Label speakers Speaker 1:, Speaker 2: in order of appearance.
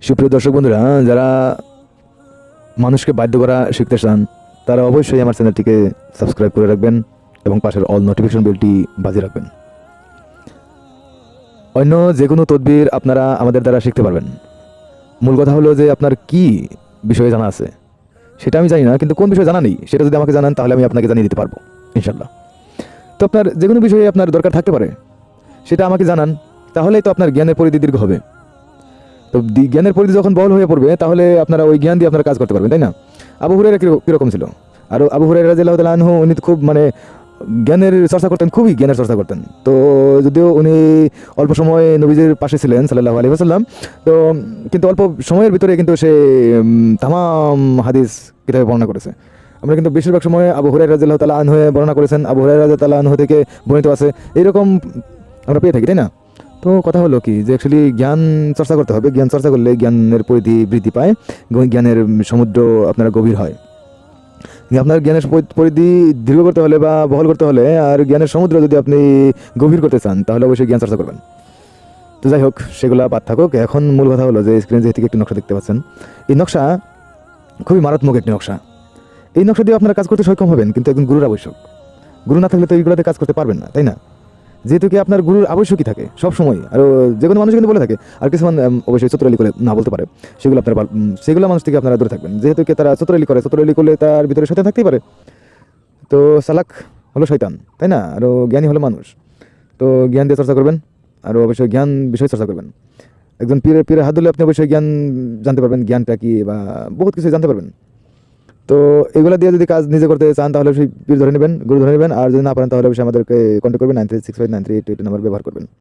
Speaker 1: সুপ্রিয় দর্শক বন্ধুরা, যারা মানুষকে বাধ্য করা শিখতে চান তারা অবশ্যই আমার চ্যানেলটিকে সাবস্ক্রাইব করে রাখবেন এবং পাশের অল নোটিফিকেশন বেলটি বাজিয়ে রাখবেন। অন্য যে কোনো তদবির আপনারা আমাদের দ্বারা শিখতে পারবেন। মূল কথা হলো যে আপনার কি বিষয়ে জানা আছে সেটা আমি জানি না, কিন্তু কোন বিষয়ে জানা নেই সেটা যদি আমাকে জানান তাহলে আমি আপনাকে জানিয়ে দিতে পারবো ইনশাল্লাহ। তো আপনার যে কোনো বিষয়ে আপনার দরকার থাকতে পারে সেটা আমাকে জানান, তাহলেই তো আপনার জ্ঞানের পরিধি দীর্ঘ হবে। তো জ্ঞানের পরিধি যখন বল হয়ে পড়বে তাহলে আপনারা ওই জ্ঞান দিয়ে আপনারা কাজ করতে পারবেন, তাই না? আবু হুরায়রা কিরকম ছিল? আর আবু হুরায়রা রাদিয়াল্লাহু তাআলা আনহু উনি তো খুব জ্ঞানের চর্চা করতেন, খুবই জ্ঞানের চর্চা করতেন। তো যদিও উনি অল্প সময় নবীজির পাশে ছিলেন সাল্লাল্লাহু আলাইহি ওয়াসাল্লাম, তো কিন্তু অল্প সময়ের ভিতরে কিন্তু সে তামাম হাদিস কিতাবে বর্ণনা করেছে। আমরা কিন্তু বেশিরভাগ সময় আবু হুরায়রা রাদিয়াল্লাহু তাআলা আনহু বর্ণনা করেছেন, আবু হুরায়রা রাদিয়াল্লাহু তাআলা আনহু থেকে বর্ণিত আছে, এইরকম আমরা পেয়ে থাকি, তাই না? তো কথা হলো কি যে অ্যাকচুয়ালি জ্ঞান চর্চা করতে হবে। জ্ঞান চর্চা করলে জ্ঞানের পরিধি বৃদ্ধি পায়, জ্ঞানের সমুদ্র আপনার গভীর হয়। আপনার জ্ঞানের পরিধি দীর্ঘ করতে হলে বা বহল করতে হলে আর জ্ঞানের সমুদ্র যদি আপনি গভীর করতে চান তাহলে অবশ্যই জ্ঞান চর্চা করবেন। তো যাই হোক, সেগুলো বাদ থাকুক। এখন মূল কথা হলো যে স্ক্রিনে যে একটি নকশা দেখতে পাচ্ছেন, এই নকশা খুবই মারাত্মক একটি নকশা। এই নকশা দিয়ে আপনারা কাজ করতে সক্ষম হবেন, কিন্তু একজন গুরুর আবশ্যক। গুরু না থাকলে তো এইগুলোতে কাজ করতে পারবেন না, তাই না? যেহেতু কি আপনার গুরুর আবশ্যকই থাকে সব সময়, আর যে কোনো মানুষ কিন্তু বলে থাকে, আর কিছু অবশ্যই চতুরালি করে না বলতে পারে, সেগুলো আপনারা সেগুলো মানুষ থেকে আপনারা দূরে থাকবেন। যেহেতু কি তারা চতুরালি করলে তার ভিতরে শয়তান থাকতেই পারে। তো চালাক হলো শয়তান, তাই না? আরও জ্ঞানী হলো মানুষ। তো জ্ঞান দিয়ে চর্চা করবেন, আরও অবশ্যই জ্ঞান বিষয়ে চর্চা করবেন। একজন পীরের হাত ধরলে আপনি অবশ্যই জ্ঞান জানতে পারবেন, জ্ঞানটা কি বা বহুত কিছু জানতে পারবেন। তো এগুলো দিয়ে যদি কাজ নিজে করতে চান তাহলে অবশ্যই পীর ধরে নেবেন, গুরু ধরে নেবেন। আর যদি না পারেন তাহলে অবশ্যই আমাদেরকে কন্ট্যাক্ট করবেন 93659388 নাম্বার ব্যবহার করবেন।